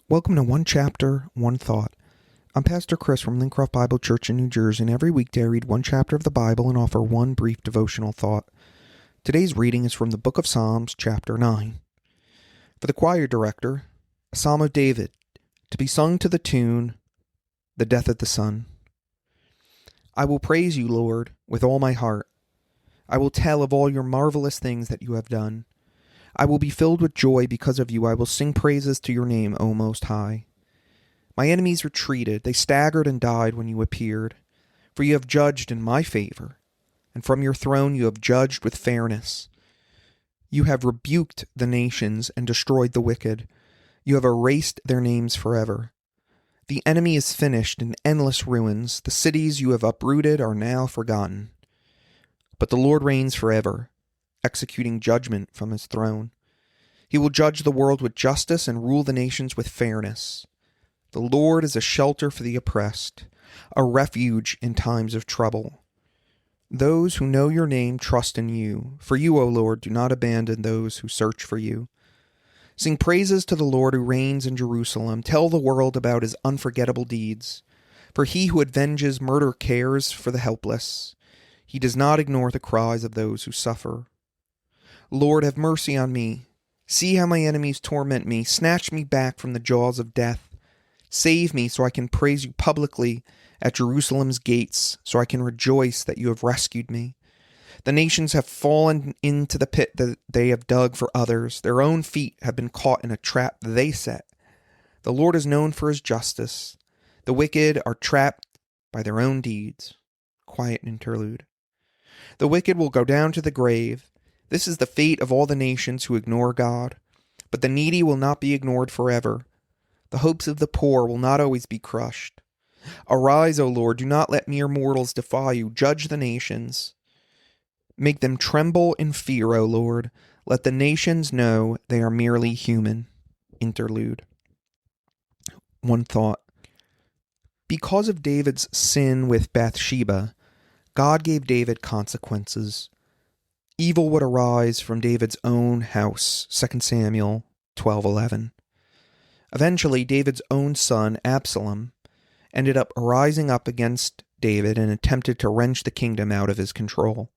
Welcome to One Chapter, One Thought. I'm Pastor Chris from Lincroft Bible Church in New Jersey, and every weekday I read one chapter of the Bible and offer one brief devotional thought. Today's reading is from the book of Psalms, chapter 9. For the choir director, a psalm of David, to be sung to the tune, The Death of the Son. I will praise you, Lord, with all my heart. I will tell of all your marvelous things that you have done. I will be filled with joy because of you. I will sing praises to your name, O Most High. My enemies retreated. They staggered and died when you appeared. For you have judged in my favor, and from your throne you have judged with fairness. You have rebuked the nations and destroyed the wicked. You have erased their names forever. The enemy is finished in endless ruins. The cities you have uprooted are now forgotten. But the Lord reigns forever, executing judgment from his throne. He will judge the world with justice and rule the nations with fairness. The Lord is a shelter for the oppressed, a refuge in times of trouble. Those who know your name trust in you. For you, O Lord, do not abandon those who search for you. Sing praises to the Lord who reigns in Jerusalem. Tell the world about his unforgettable deeds. For he who avenges murder cares for the helpless. He does not ignore the cries of those who suffer. Lord, have mercy on me. See how my enemies torment me. Snatch me back from the jaws of death. Save me so I can praise you publicly at Jerusalem's gates, so I can rejoice that you have rescued me. The nations have fallen into the pit that they have dug for others. Their own feet have been caught in a trap they set. The Lord is known for his justice. The wicked are trapped by their own deeds. Quiet interlude. The wicked will go down to the grave. This is the fate of all the nations who ignore God. But the needy will not be ignored forever. The hopes of the poor will not always be crushed. Arise, O Lord, do not let mere mortals defy you. Judge the nations. Make them tremble in fear, O Lord. Let the nations know they are merely human. Interlude. One thought. Because of David's sin with Bathsheba, God gave David consequences. Evil would arise from David's own house, 2 Samuel 12:11. Eventually, David's own son, Absalom, ended up rising up against David and attempted to wrench the kingdom out of his control.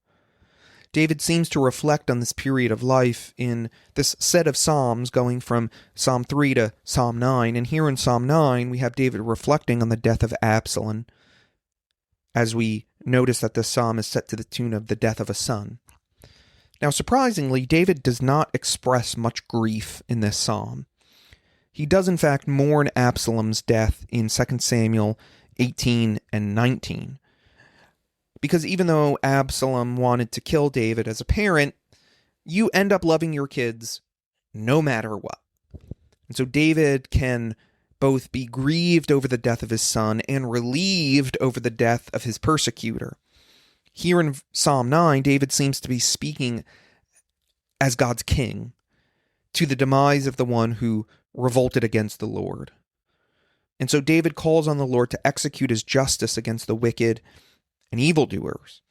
David seems to reflect on this period of life in this set of Psalms going from Psalm 3 to Psalm 9, and here in Psalm 9 we have David reflecting on the death of Absalom, as we notice that this psalm is set to the tune of the death of a son. Now, surprisingly, David does not express much grief in this psalm. He does, in fact, mourn Absalom's death in 2 Samuel 18 and 19. Because even though Absalom wanted to kill David as a parent, you end up loving your kids no matter what. And so David can both be grieved over the death of his son and relieved over the death of his persecutor. Here in Psalm 9, David seems to be speaking as God's king to the demise of the one who revolted against the Lord. And so David calls on the Lord to execute his justice against the wicked and evildoers.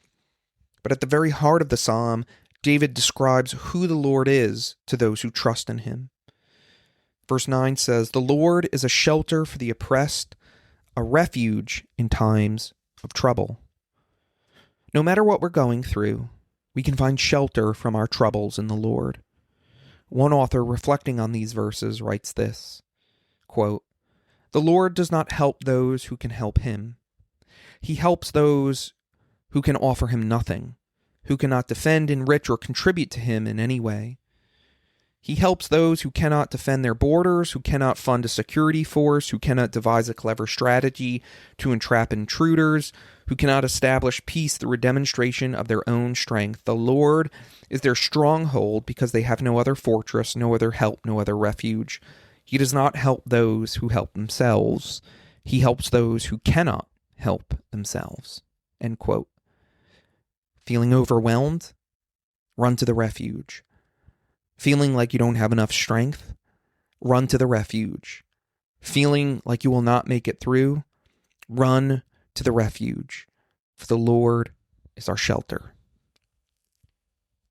But at the very heart of the psalm, David describes who the Lord is to those who trust in him. Verse 9 says, "The Lord is a shelter for the oppressed, a refuge in times of trouble." No matter what we're going through, we can find shelter from our troubles in the Lord. One author reflecting on these verses writes this, quote, "The Lord does not help those who can help him. He helps those who can offer him nothing, who cannot defend, enrich, or contribute to him in any way. He helps those who cannot defend their borders, who cannot fund a security force, who cannot devise a clever strategy to entrap intruders, who cannot establish peace through a demonstration of their own strength. The Lord is their stronghold because they have no other fortress, no other help, no other refuge. He does not help those who help themselves. He helps those who cannot help themselves." End quote. Feeling overwhelmed? Run to the refuge. Feeling like you don't have enough strength? Run to the refuge. Feeling like you will not make it through? Run to the refuge. For the Lord is our shelter.